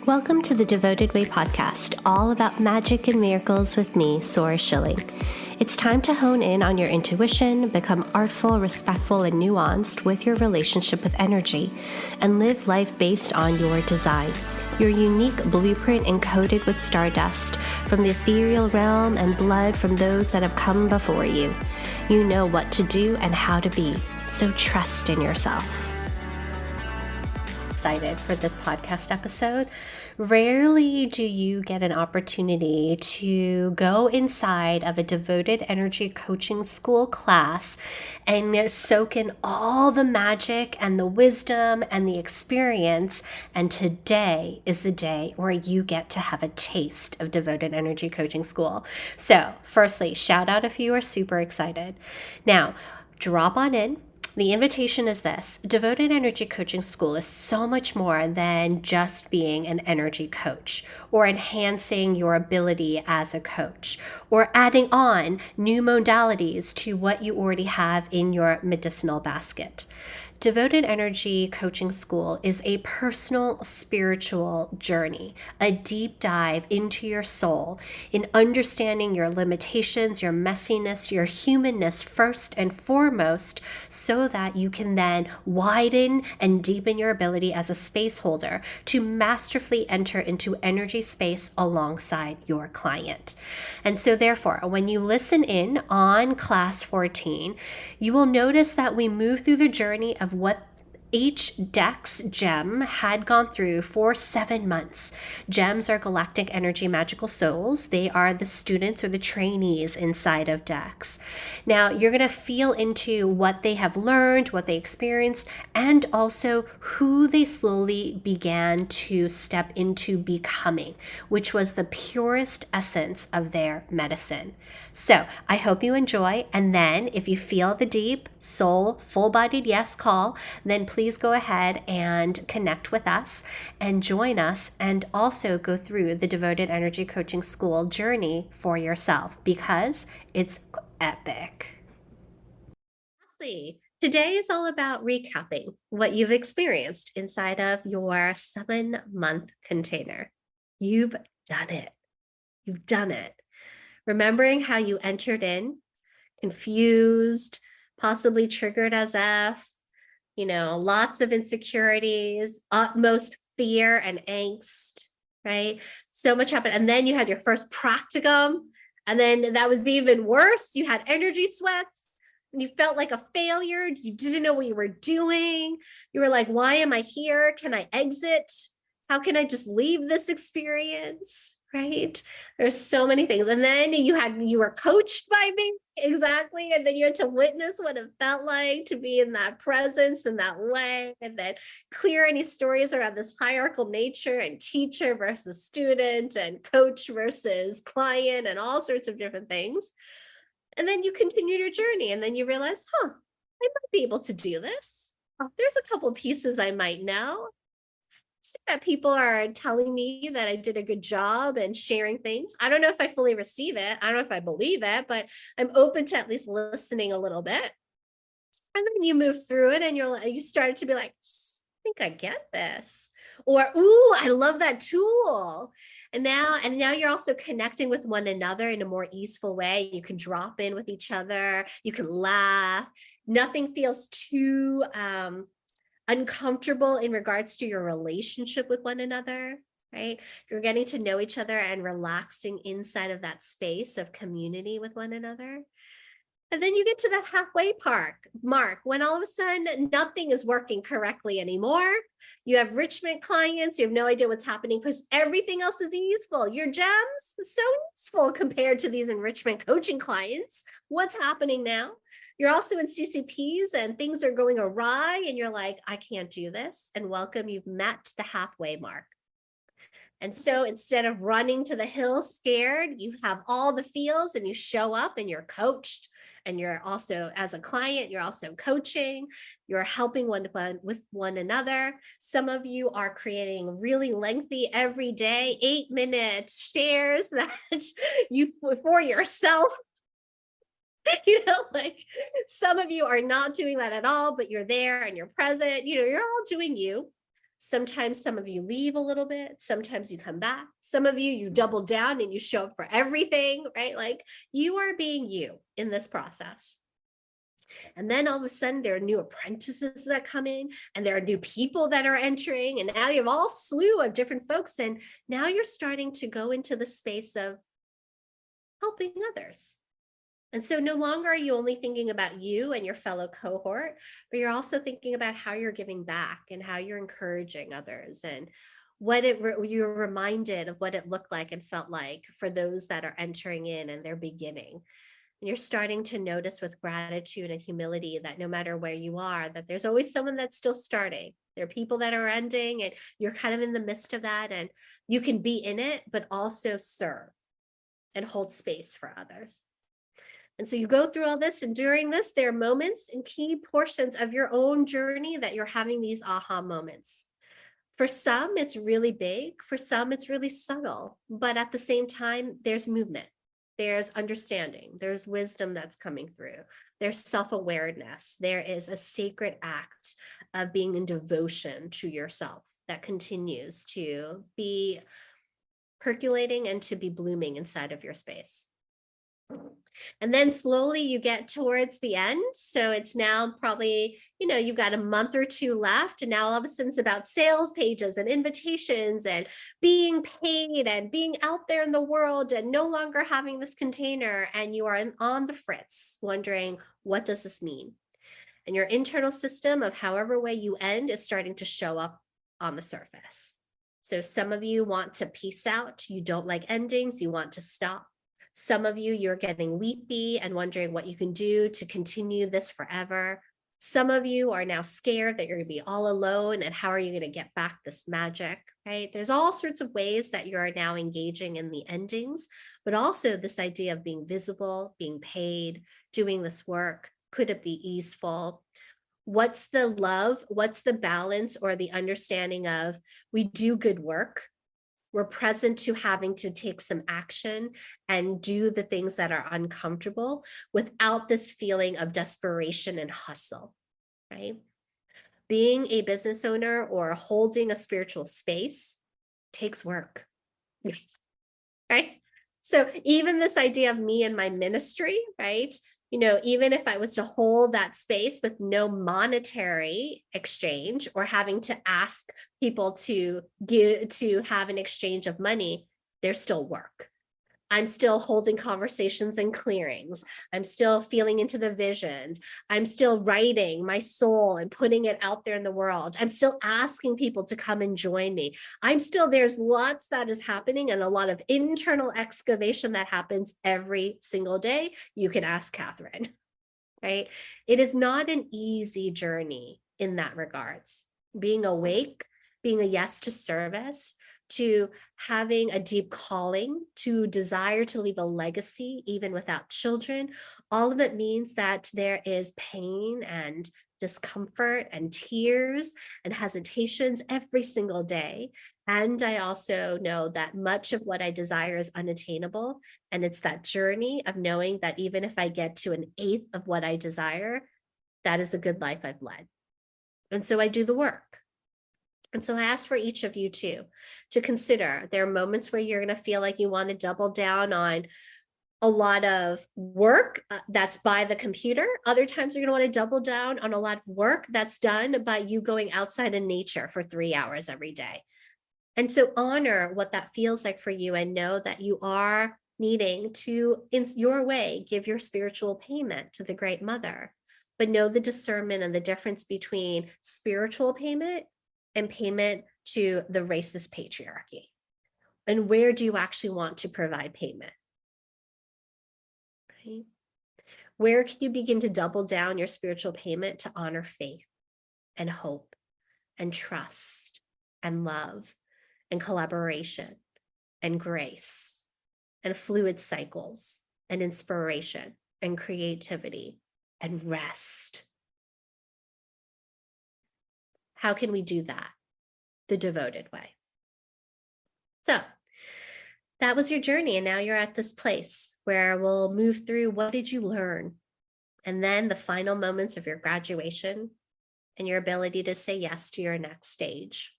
Welcome to the Devoted Way podcast, all about magic and miracles with me, Sora Schilling. It's time to hone in on your intuition, become artful, respectful, and nuanced with your relationship with energy, and live life based on your design. Your unique blueprint encoded with stardust from the ethereal realm and blood from those that have come before you. You know what to do and how to be, so trust in yourself. Excited for this podcast episode. Rarely do you get an opportunity to go inside of a devoted energy coaching school class and soak in all the magic and the wisdom and the experience. And today is the day where you get to have a taste of devoted energy coaching school. So firstly, shout out if you are super excited. Now, drop on in. The invitation is this: Devoted Energy Coaching School is so much more than just being an energy coach or enhancing your ability as a coach or adding on new modalities to what you already have in your medicinal basket. Devoted Energy Coaching School is a personal spiritual journey, a deep dive into your soul in understanding your limitations, your messiness, your humanness first and foremost, so that you can then widen and deepen your ability as a space holder to masterfully enter into energy space alongside your client. And so therefore, when you listen in on class 14, you will notice that we move through the journey of what each DECS gem had gone through for 7 months. Gems are galactic energy magical souls. They are the students or the trainees inside of DECS. Now, you're going to feel into what they have learned, what they experienced, and also who they slowly began to step into becoming, which was the purest essence of their medicine. So I hope you enjoy. And then if you feel the deep soul, full-bodied yes call, then please go ahead and connect with us and join us, and also go through the Devoted Energy Coaching School journey for yourself, because it's epic. Lastly, today is all about recapping what you've experienced inside of your 7-month container. You've done it. You've done it. Remembering how you entered in confused, possibly triggered as F, lots of insecurities, utmost fear and angst, right? So much happened. And then you had your first practicum. And then that was even worse. You had energy sweats. And you felt like a failure. You didn't know what you were doing. You were like, why am I here? Can I exit? How can I just leave this experience? Right? There's so many things. And then you were coached by me. Exactly. And then you had to witness what it felt like to be in that presence in that way, and then clear any stories around this hierarchical nature and teacher versus student and coach versus client and all sorts of different things. And then you continued your journey, and then you realize, I might be able to do this. There's a couple pieces I might know. That people are telling me that I did a good job and sharing things. I don't know if I fully receive it. I don't know if I believe it, but I'm open to at least listening a little bit. And then you move through it, and you started to be like, I think I get this. Or, ooh, I love that tool. And now you're also connecting with one another in a more easeful way. You can drop in with each other. You can laugh. Nothing feels too uncomfortable in regards to your relationship with one another, right? You're getting to know each other and relaxing inside of that space of community with one another. And then you get to that halfway mark when all of a sudden nothing is working correctly anymore. You have enrichment clients. You have no idea what's happening because everything else is easeful. Your gems, so useful compared to these enrichment coaching clients. What's happening now? You're also in CCPs and things are going awry, and you're like, I can't do this. And welcome, you've met the halfway mark. And so instead of running to the hill scared, you have all the feels and you show up and you're coached. And you're also, as a client, you're also coaching, you're helping with one another. Some of you are creating really lengthy every day, 8-minute shares that you for yourself. Like some of you are not doing that at all, but you're there and you're present, you're all doing you. Sometimes some of you leave a little bit. Sometimes you come back. Some of you double down and you show up for everything, right? Like you are being you in this process. And then all of a sudden there are new apprentices that come in and there are new people that are entering. And now you have all slew of different folks. And now you're starting to go into the space of helping others. And so no longer are you only thinking about you and your fellow cohort, but you're also thinking about how you're giving back and how you're encouraging others and you're reminded of what it looked like and felt like for those that are entering in and they're beginning. And you're starting to notice with gratitude and humility that no matter where you are, that there's always someone that's still starting. There are people that are ending and you're kind of in the midst of that, and you can be in it, but also serve and hold space for others. And so you go through all this, and during this, there are moments and key portions of your own journey that you're having these aha moments. For some, it's really big. For some, it's really subtle. But at the same time, there's movement. There's understanding. There's wisdom that's coming through. There's self-awareness. There is a sacred act of being in devotion to yourself that continues to be percolating and to be blooming inside of your space. And then slowly you get towards the end. So it's now probably, you've got a month or two left. And now all of a sudden it's about sales pages and invitations and being paid and being out there in the world and no longer having this container. And you are on the fritz wondering, what does this mean? And your internal system of however way you end is starting to show up on the surface. So some of you want to peace out. You don't like endings. You want to stop. Some of you, you're getting weepy and wondering what you can do to continue this forever. Some of you are now scared that you're going to be all alone and how are you going to get back this magic, right? There's all sorts of ways that you are now engaging in the endings, but also this idea of being visible, being paid, doing this work. Could it be easeful? What's the love? What's the balance or the understanding of we do good work? We're present to having to take some action and do the things that are uncomfortable without this feeling of desperation and hustle, right? Being a business owner or holding a spiritual space takes work, right? So even this idea of me and my ministry, right? Even if I was to hold that space with no monetary exchange or having to ask people to have an exchange of money, there's still work. I'm still holding conversations and clearings. I'm still feeling into the visions. I'm still writing my soul and putting it out there in the world. I'm still asking people to come and join me. There's lots that is happening and a lot of internal excavation that happens every single day. You can ask Catherine, right? It is not an easy journey in that regards. Being awake, being a yes to service, to having a deep calling, to desire to leave a legacy, even without children. All of it means that there is pain and discomfort and tears and hesitations every single day. And I also know that much of what I desire is unattainable. And it's that journey of knowing that even if I get to an eighth of what I desire, that is a good life I've led. And so I do the work. And so I ask for each of you too, to consider there are moments where you're going to feel like you want to double down on a lot of work that's by the computer. Other times you're going to want to double down on a lot of work that's done by you going outside in nature for 3 hours every day. And so honor what that feels like for you and know that you are needing to, in your way, give your spiritual payment to the Great Mother. But know the discernment and the difference between spiritual payment and payment to the racist patriarchy. And where do you actually want to provide payment? Right? Where can you begin to double down your spiritual payment to honor faith and hope and trust and love and collaboration and grace and fluid cycles and inspiration and creativity and rest? How can we do that the devoted way? So that was your journey. And now you're at this place where we'll move through what did you learn? And then the final moments of your graduation and your ability to say yes to your next stage.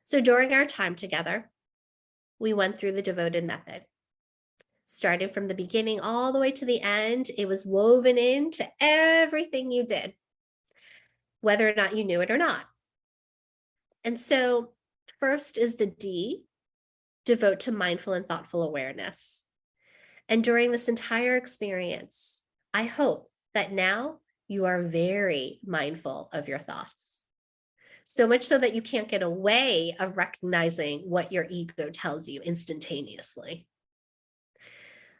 So during our time together, we went through the devoted method. Starting from the beginning all the way to the end, it was woven into everything you did, whether or not you knew it or not. And so first is the D, devote to mindful and thoughtful awareness. And during this entire experience, I hope that now you are very mindful of your thoughts. So much so that you can't get away of recognizing what your ego tells you instantaneously.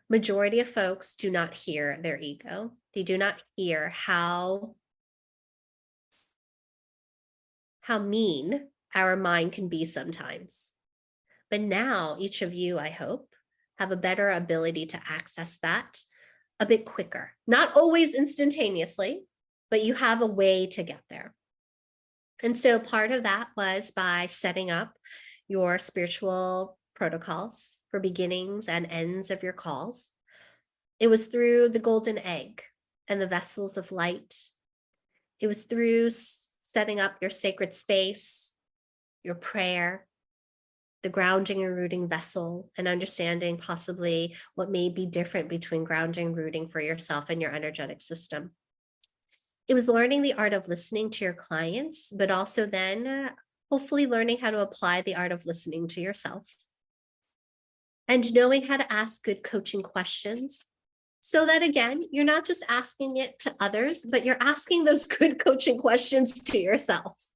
Majority of folks do not hear their ego. They do not hear how mean our mind can be sometimes. But now each of you, I hope, have a better ability to access that a bit quicker. Not always instantaneously, but you have a way to get there. And so part of that was by setting up your spiritual protocols for beginnings and ends of your calls. It was through the golden egg and the vessels of light. It was through setting up your sacred space, your prayer, the grounding and rooting vessel, and understanding possibly what may be different between grounding and rooting for yourself and your energetic system. It was learning the art of listening to your clients, but also then hopefully learning how to apply the art of listening to yourself. And knowing how to ask good coaching questions so that, again, you're not just asking it to others, but you're asking those good coaching questions to yourself.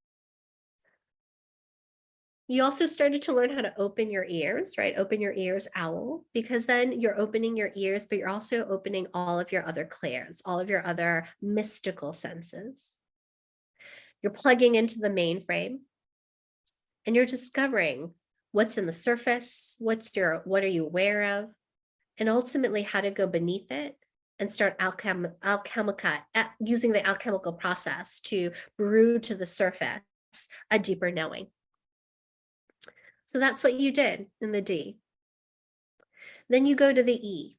You also started to learn how to open your ears, right? Open your ears, owl, because then you're opening your ears, but you're also opening all of your other clairs, all of your other mystical senses. You're plugging into the mainframe and you're discovering what's in the surface, what are you aware of, and ultimately how to go beneath it and start using the alchemical process to brew to the surface a deeper knowing. So that's what you did in the D. Then you go to the E.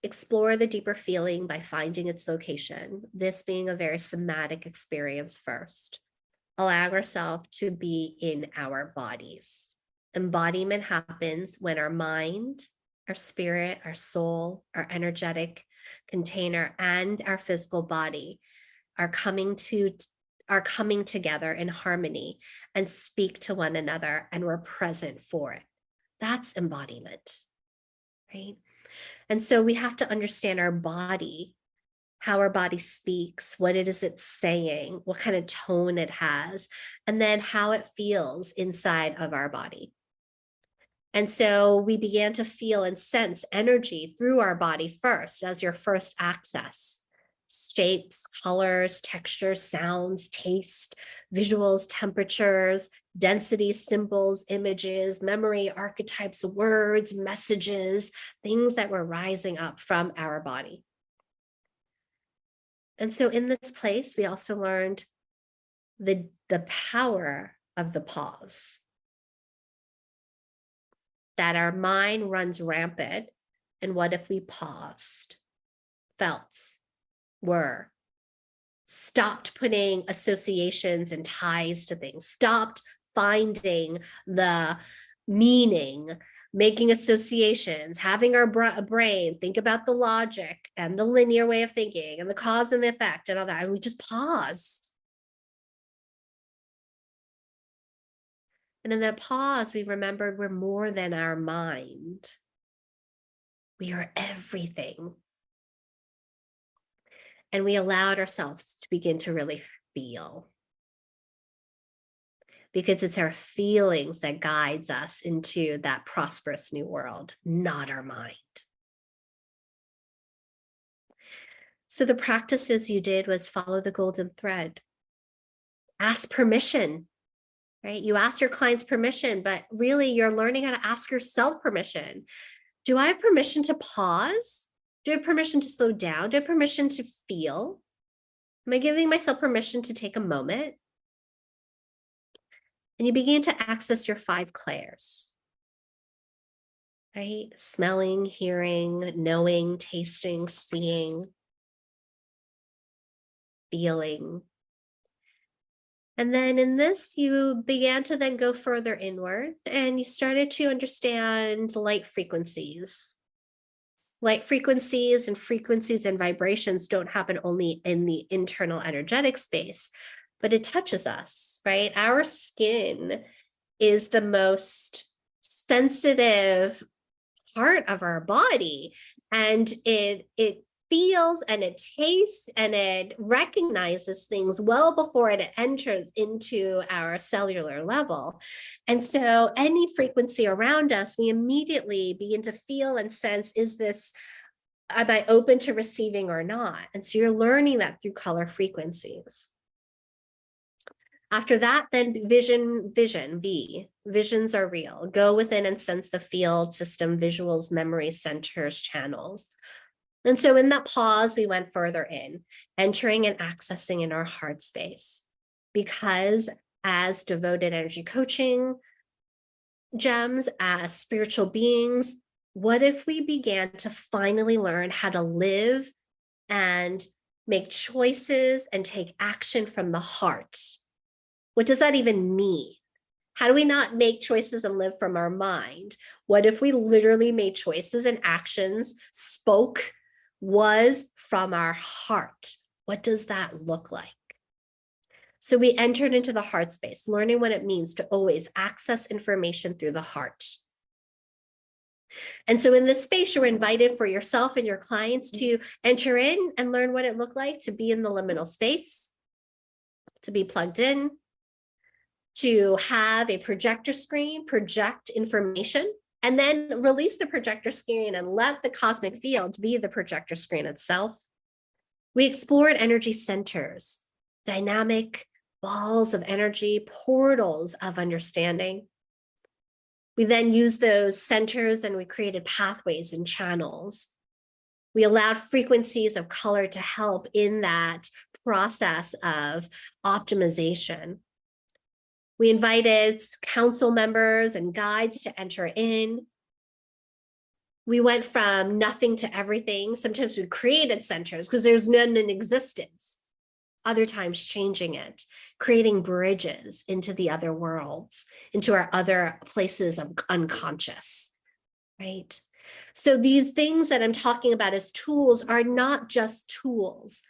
Explore the deeper feeling by finding its location, this being a very somatic experience first. Allowing ourselves to be in our bodies. Embodiment happens when our mind, our spirit, our soul, our energetic container, and our physical body are coming together in harmony and speak to one another, and we're present for it. That's embodiment, right? And so we have to understand our body, how our body speaks, what it is it's saying, what kind of tone it has, and then how it feels inside of our body. And so we began to feel and sense energy through our body first as your first access. Shapes, colors, textures, sounds, taste, visuals, temperatures, density, symbols, images, memory, archetypes, words, messages, things that were rising up from our body. And so in this place, we also learned the power of the pause. That our mind runs rampant. And what if we paused, felt, were, stopped putting associations and ties to things, stopped finding the meaning, making associations, having our brain think about the logic and the linear way of thinking and the cause and the effect and all that. And we just paused. And in that pause, we remembered we're more than our mind. We are everything. And we allowed ourselves to begin to really feel. Because it's our feelings that guides us into that prosperous new world, not our mind. So the practices you did was follow the golden thread. Ask permission, right? You asked your clients permission, but really you're learning how to ask yourself permission. Do I have permission to pause? Do I have permission to slow down? Do I have permission to feel? Am I giving myself permission to take a moment? And you begin to access your 5 clairs, right? Smelling, hearing, knowing, tasting, seeing, feeling. And then in this, you began to then go further inward and you started to understand light frequencies. Light frequencies and vibrations don't happen only in the internal energetic space, but it touches us, right? Our skin is the most sensitive part of our body, and it feels and it tastes and it recognizes things well before it enters into our cellular level. And so any frequency around us, we immediately begin to feel and sense, is this, am I open to receiving or not? And so you're learning that through color frequencies. After that, then visions are real. Go within and sense the field, system, visuals, memories, centers, channels. And so in that pause, we went further in, entering and accessing in our heart space. Because as devoted energy coaching gems, as spiritual beings, what if we began to finally learn how to live and make choices and take action from the heart? What does that even mean? How do we not make choices and live from our mind? What if we literally made choices and actions, spoke, was from our heart? What does that look like? So we entered into the heart space, learning what it means to always access information through the heart. And so in this space, you're invited for yourself and your clients to enter in and learn what it looked like to be in the liminal space, to be plugged in, to have a projector screen, project information, and then release the projector screen and let the cosmic field be the projector screen itself. We explored energy centers, dynamic balls of energy, portals of understanding. We then used those centers and we created pathways and channels. We allowed frequencies of color to help in that process of optimization. We invited council members and guides to enter in. We went from nothing to everything. Sometimes we created centers because there's none in existence. Other times changing it, creating bridges into the other worlds, into our other places of unconscious, right? So these things that I'm talking about as tools are not just tools.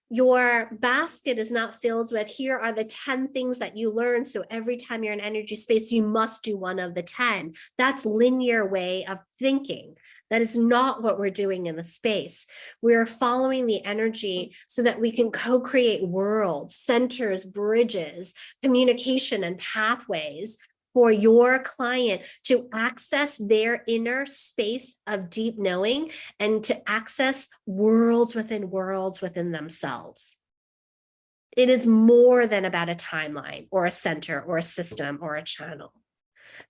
Your basket is not filled with, here are the 10 things that you learn. So every time you're in energy space, you must do one of the 10. That's linear way of thinking. That is not what we're doing in the space. We're following the energy so that we can co-create worlds, centers, bridges, communication, and pathways for your client to access their inner space of deep knowing and to access worlds within themselves. It is more than about a timeline or a center or a system or a channel.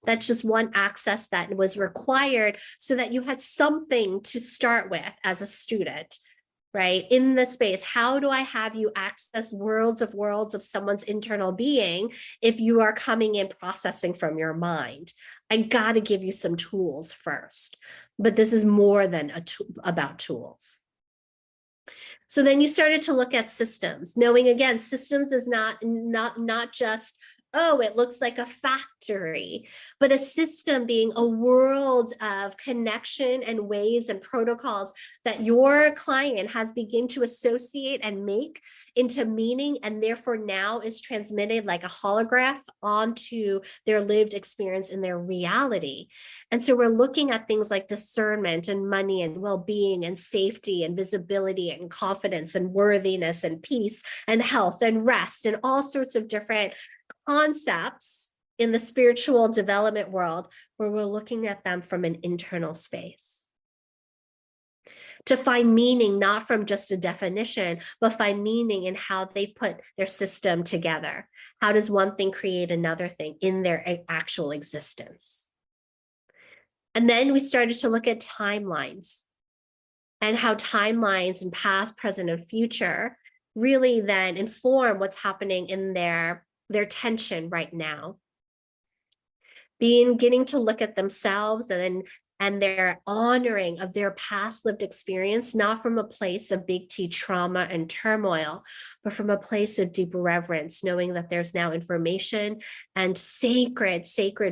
That's just one access that was required so that you had something to start with as a student, right? In the space, how do I have you access worlds of someone's internal being if you are coming in processing from your mind? I got to give you some tools first, but this is more than about tools. So then you started to look at systems, knowing again, systems is not just, oh, it looks like a factory, but a system being a world of connection and ways and protocols that your client has begun to associate and make into meaning, and therefore now is transmitted like a holograph onto their lived experience in their reality. And so we're looking at things like discernment and money and well-being and safety and visibility and confidence and worthiness and peace and health and rest and all sorts of different concepts in the spiritual development world where we're looking at them from an internal space. To find meaning, not from just a definition, but find meaning in how they put their system together. How does one thing create another thing in their actual existence? And then we started to look at timelines and how timelines in past, present, and future really then inform what's happening in their tension right now. Beginning to look at themselves and then and their honoring of their past lived experience, not from a place of big T trauma and turmoil, but from a place of deep reverence, knowing that there's now information and sacred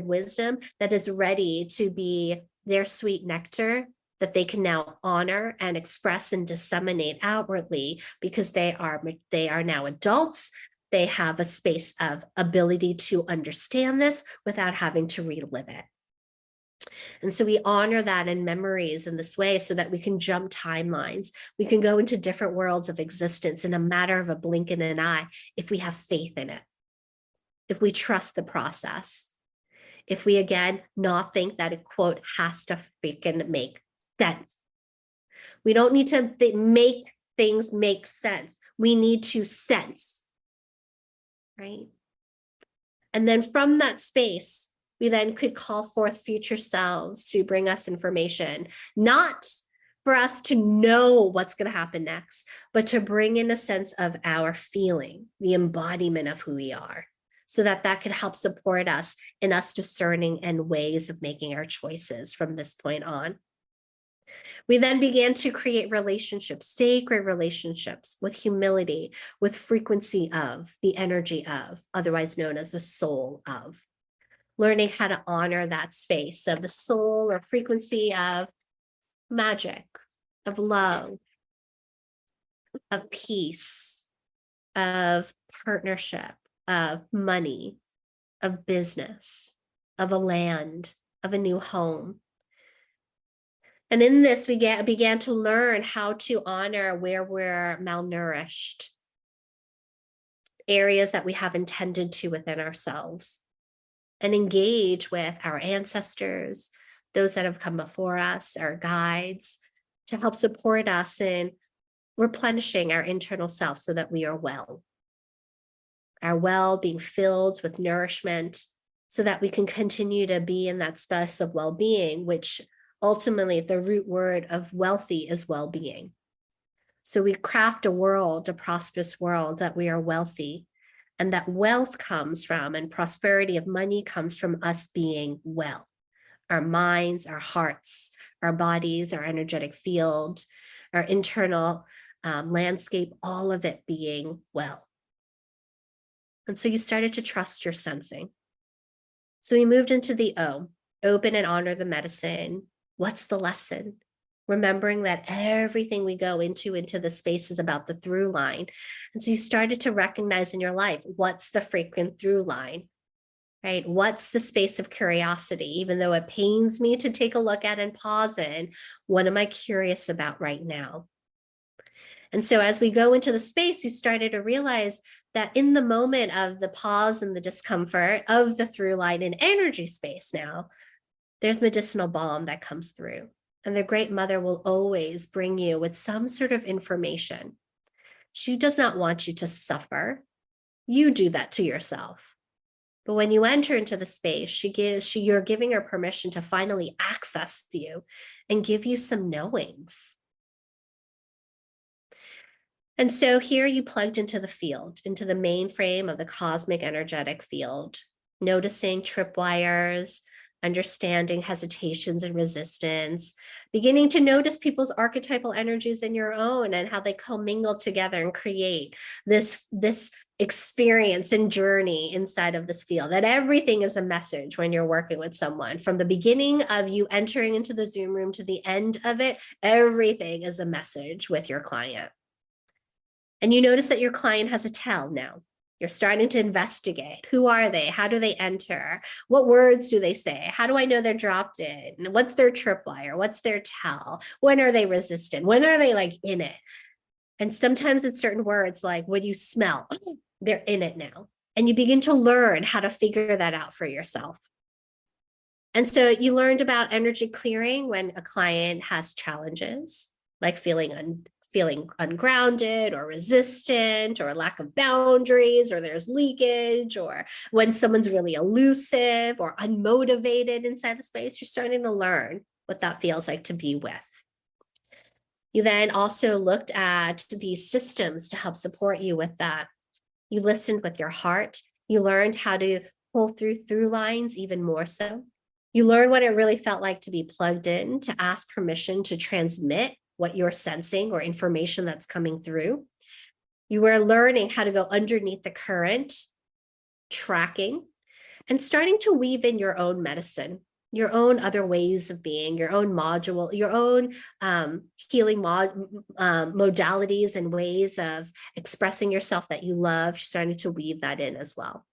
wisdom that is ready to be their sweet nectar that they can now honor and express and disseminate outwardly, because they are now adults. They have a space of ability to understand this without having to relive it. And so we honor that in memories in this way so that we can jump timelines. We can go into different worlds of existence in a matter of a blink in an eye if we have faith in it, if we trust the process, if we, again, not think that a quote has to freaking make sense. We don't need to make things make sense. We need to sense, right? And then from that space, we then could call forth future selves to bring us information, not for us to know what's going to happen next, but to bring in a sense of our feeling, the embodiment of who we are, so that that could help support us in us discerning and ways of making our choices from this point on. We then began to create relationships, sacred relationships, with humility, with frequency of, the energy of, otherwise known as the soul of. Learning how to honor that space of the soul or frequency of magic, of love, of peace, of partnership, of money, of business, of a land, of a new home. And in this, we began to learn how to honor where we're malnourished, areas that we haven't tended to within ourselves, and engage with our ancestors, those that have come before us, our guides, to help support us in replenishing our internal self so that we are well. Our well being filled with nourishment so that we can continue to be in that space of well-being, which ultimately the root word of wealthy is well-being. So we craft a world, a prosperous world, that we are wealthy, and that wealth comes from, and prosperity of money comes from us being well. Our minds, our hearts, our bodies, our energetic field, our internal landscape, all of it being well. And so you started to trust your sensing. So we moved into the O, open and honor the medicine. What's the lesson? Remembering that everything we go into the space is about the through line. And so you started to recognize in your life, what's the frequent through line, right? What's the space of curiosity? Even though it pains me to take a look at and pause in, what am I curious about right now? And so as we go into the space, you started to realize that in the moment of the pause and the discomfort of the through line in energy space now, there's medicinal balm that comes through. And the Great Mother will always bring you with some sort of information. She does not want you to suffer. You do that to yourself. But when you enter into the space, you're giving her permission to finally access you and give you some knowings. And so here you plugged into the field, into the mainframe of the cosmic energetic field, noticing tripwires, understanding hesitations and resistance, beginning to notice people's archetypal energies in your own and how they commingle together and create this experience and journey inside of this field. That everything is a message when you're working with someone. From the beginning of you entering into the Zoom room to the end of it, everything is a message with your client. And you notice that your client has a tell now. You're starting to investigate. Who are they? How do they enter? What words do they say? How do I know they're dropped in? What's their tripwire? What's their tell? When are they resistant? When are they like in it? And sometimes it's certain words like, what do you smell? They're in it now. And you begin to learn how to figure that out for yourself. And so you learned about energy clearing when a client has challenges, like feeling ungrounded or resistant or lack of boundaries, or there's leakage, or when someone's really elusive or unmotivated inside the space. You're starting to learn what that feels like to be with. You then also looked at these systems to help support you with that. You listened with your heart. You learned how to pull through lines even more so. You learn what it really felt like to be plugged in, to ask permission to transmit what you're sensing or information that's coming through. You were learning how to go underneath the current, tracking, and starting to weave in your own medicine, your own other ways of being, your own module, your own healing modalities and ways of expressing yourself that you love. You're starting to weave that in as well.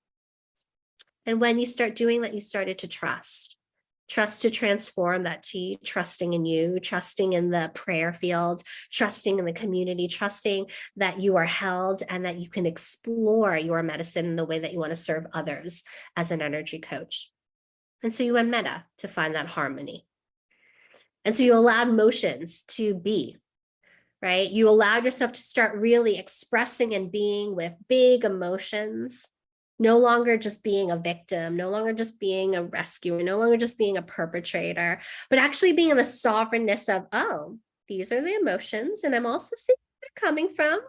And when you start doing that, you started to trust. Trust to transform that T, trusting in you, trusting in the prayer field, trusting in the community, trusting that you are held and that you can explore your medicine in the way that you want to serve others as an energy coach. And so you went meta to find that harmony. And so you allowed motions to be, right? You allowed yourself to start really expressing and being with big emotions, no longer just being a victim, no longer just being a rescuer, no longer just being a perpetrator, but actually being in the sovereignness of, oh, these are the emotions, and I'm also seeing where they're coming from,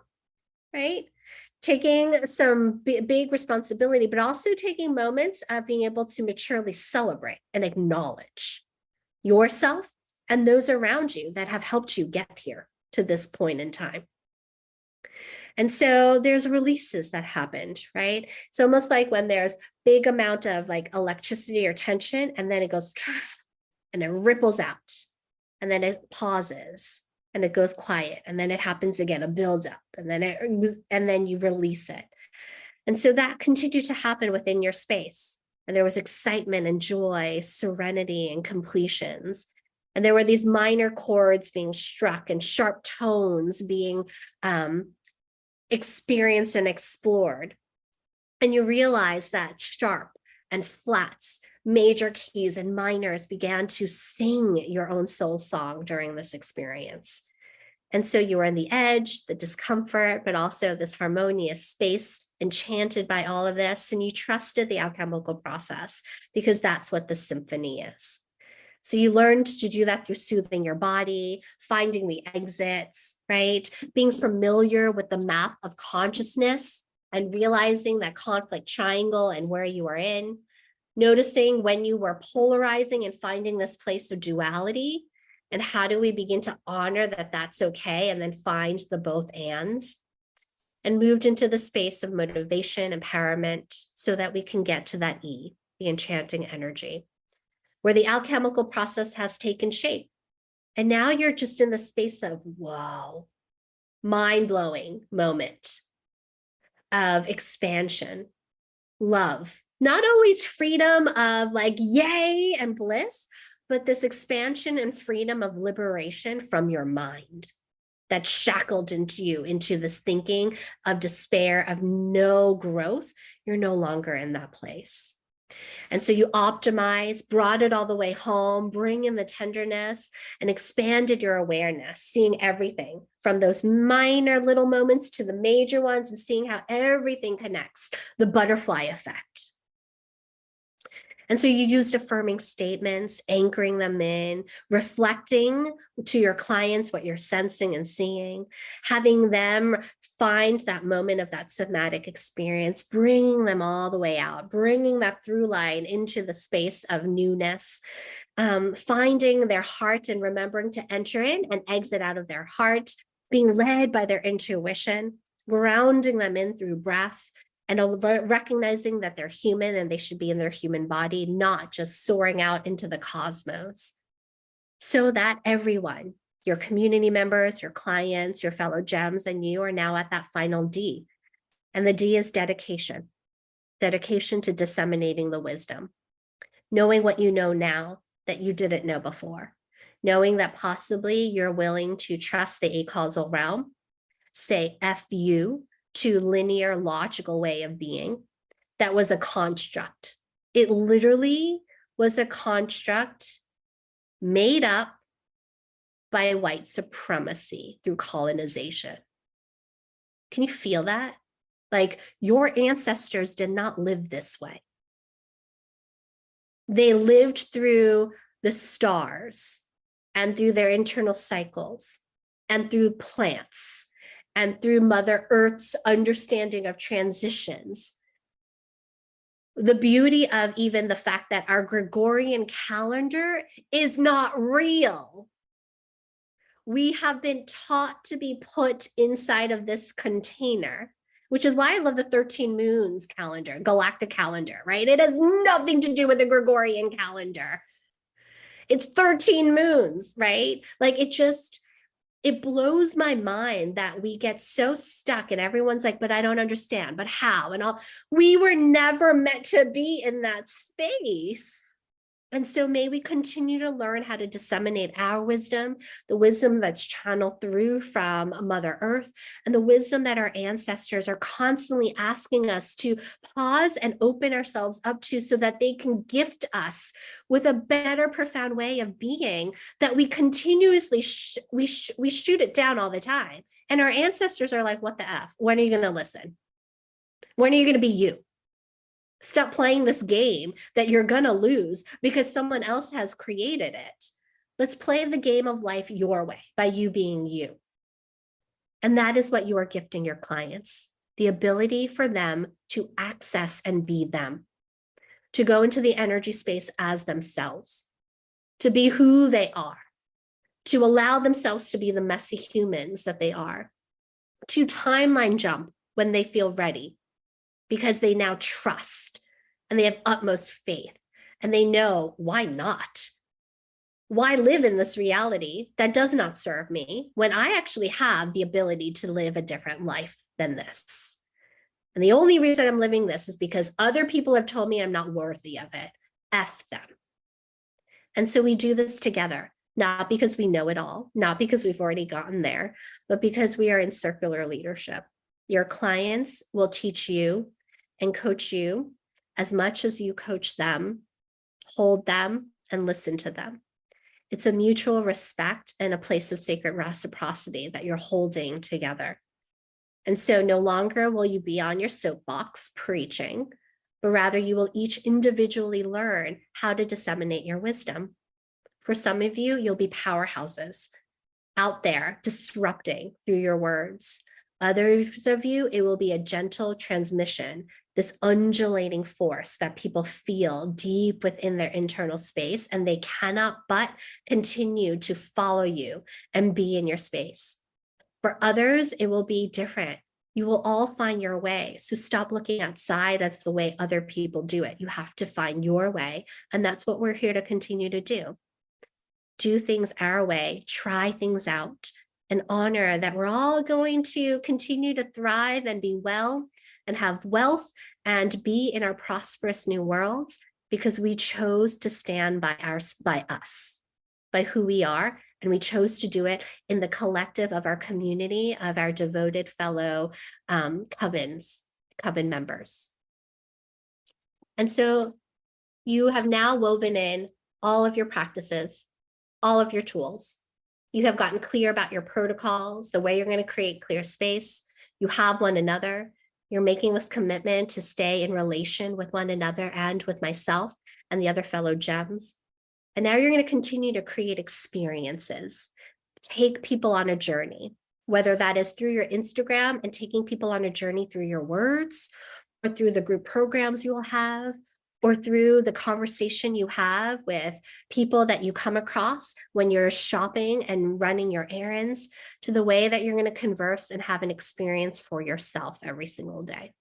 right? Taking some big responsibility, but also taking moments of being able to maturely celebrate and acknowledge yourself and those around you that have helped you get here to this point in time. And so there's releases that happened, right? It's almost like when there's big amount of like electricity or tension, and then it goes and it ripples out, and then it pauses and it goes quiet, and then it happens again, it builds up, and then you release it. And so that continued to happen within your space. And there was excitement and joy, serenity and completions. And there were these minor chords being struck and sharp tones being experienced and explored. And you realize that sharp and flats, major keys and minors began to sing your own soul song during this experience. And so you were on the edge, the discomfort, but also this harmonious space, enchanted by all of this. And you trusted the alchemical process because that's what the symphony is. So you learned to do that through soothing your body, finding the exits, right? Being familiar with the map of consciousness and realizing that conflict triangle and where you are in, noticing when you were polarizing and finding this place of duality, and how do we begin to honor that that's okay and then find the both ands, and moved into the space of motivation, empowerment, so that we can get to that E, the enchanting energy, where the alchemical process has taken shape. And now you're just in the space of, whoa, mind-blowing moment of expansion, love, not always freedom of like, yay and bliss, but this expansion and freedom of liberation from your mind that shackled into you, into this thinking of despair, of no growth. You're no longer in that place. And so you optimized, brought it all the way home, bring in the tenderness, and expanded your awareness, seeing everything from those minor little moments to the major ones, and seeing how everything connects, the butterfly effect. And so you used affirming statements, anchoring them in, reflecting to your clients what you're sensing and seeing, having them find that moment of that somatic experience, bringing them all the way out, bringing that through line into the space of newness, finding their heart and remembering to enter in and exit out of their heart, being led by their intuition, grounding them in through breath, and recognizing that they're human and they should be in their human body, not just soaring out into the cosmos. So that everyone, your community members, your clients, your fellow gems, and you are now at that final D. And the D is dedication, dedication to disseminating the wisdom, knowing what you know now that you didn't know before, knowing that possibly you're willing to trust the acausal realm, say F you to linear logical way of being that was a construct. It literally was a construct made up by white supremacy through colonization. Can you feel that? Like your ancestors did not live this way. They lived through the stars and through their internal cycles and through plants and through Mother Earth's understanding of transitions. The beauty of even the fact that our Gregorian calendar is not real. We have been taught to be put inside of this container, which is why I love the 13 moons calendar, galactic calendar, right? It has nothing to do with the Gregorian calendar. It's 13 moons, right? Like it blows my mind that we get so stuck and everyone's like, but I don't understand, but how? And we were never meant to be in that space. And so may we continue to learn how to disseminate our wisdom, the wisdom that's channeled through from Mother Earth, and the wisdom that our ancestors are constantly asking us to pause and open ourselves up to, so that they can gift us with a better, profound way of being that we continuously, we shoot it down all the time. And our ancestors are like, what the F? When are you going to listen? When are you going to be you? Stop playing this game that you're going to lose because someone else has created it. Let's play the game of life your way by you being you. And that is what you are gifting your clients, the ability for them to access and be them, to go into the energy space as themselves, to be who they are, to allow themselves to be the messy humans that they are, to timeline jump when they feel ready, because they now trust and they have utmost faith and they know, why not? Why live in this reality that does not serve me when I actually have the ability to live a different life than this? And the only reason I'm living this is because other people have told me I'm not worthy of it. F them. And so we do this together, not because we know it all, not because we've already gotten there, but because we are in circular leadership. Your clients will teach you and coach you as much as you coach them, hold them, and listen to them. It's a mutual respect and a place of sacred reciprocity that you're holding together. And so no longer will you be on your soapbox preaching, but rather you will each individually learn how to disseminate your wisdom. For some of you, you'll be powerhouses out there disrupting through your words. Others of you, it will be a gentle transmission, this undulating force that people feel deep within their internal space, and they cannot but continue to follow you and be in your space. For others, it will be different. You will all find your way. So stop looking outside as the way other people do it. You have to find your way, and that's what we're here to continue to do. Do things our way, try things out, and honor that we're all going to continue to thrive and be well and have wealth and be in our prosperous new worlds because we chose to stand by us, by who we are. And we chose to do it in the collective of our community, of our devoted fellow coven members. And so you have now woven in all of your practices, all of your tools. You have gotten clear about your protocols, the way you're going to create clear space. You have one another. You're making this commitment to stay in relation with one another and with myself and the other fellow gems. And now you're going to continue to create experiences, take people on a journey, whether that is through your Instagram and taking people on a journey through your words, or through the group programs you will have, or through the conversation you have with people that you come across when you're shopping and running your errands, to the way that you're going to converse and have an experience for yourself every single day,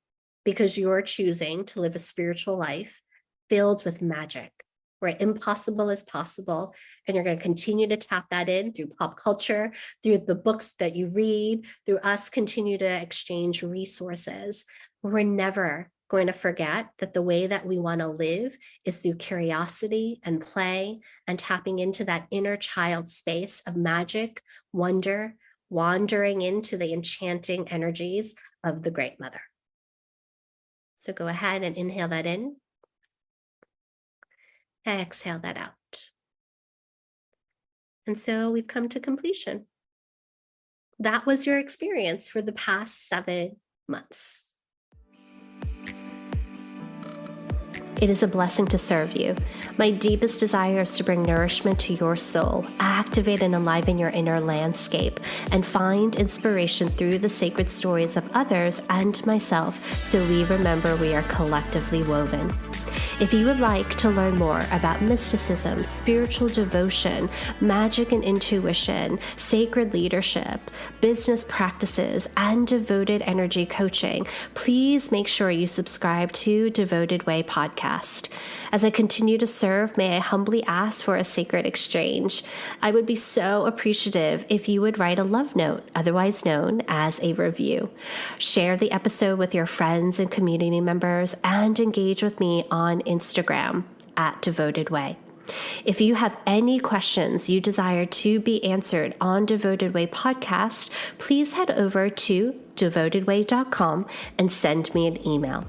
because you're choosing to live a spiritual life filled with magic, where impossible is possible. And you're going to continue to tap that in through pop culture, through the books that you read, through us continue to exchange resources. We're never going to forget that the way that we want to live is through curiosity and play and tapping into that inner child space of magic, wonder, wandering into the enchanting energies of the Great Mother. So go ahead and inhale that in. Exhale that out. And so we've come to completion. That was your experience for the past 7 months. It is a blessing to serve you. My deepest desire is to bring nourishment to your soul, activate and enliven your inner landscape, and find inspiration through the sacred stories of others and myself, so we remember we are collectively woven. If you would like to learn more about mysticism, spiritual devotion, magic and intuition, sacred leadership, business practices, and devoted energy coaching, please make sure you subscribe to Devoted Way Podcast. As I continue to serve, may I humbly ask for a sacred exchange. I would be so appreciative if you would write a love note, otherwise known as a review. Share the episode with your friends and community members, and engage with me on Instagram at Devoted Way. If you have any questions you desire to be answered on Devoted Way Podcast, please head over to devotedway.com and send me an email.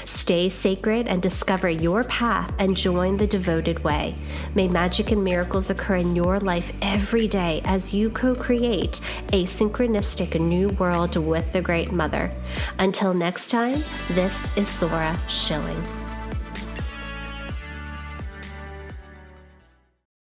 Stay sacred and discover your path and join the Devoted Way. May magic and miracles occur in your life every day as you co-create a synchronistic new world with the Great Mother. Until next time, this is Sora Schilling.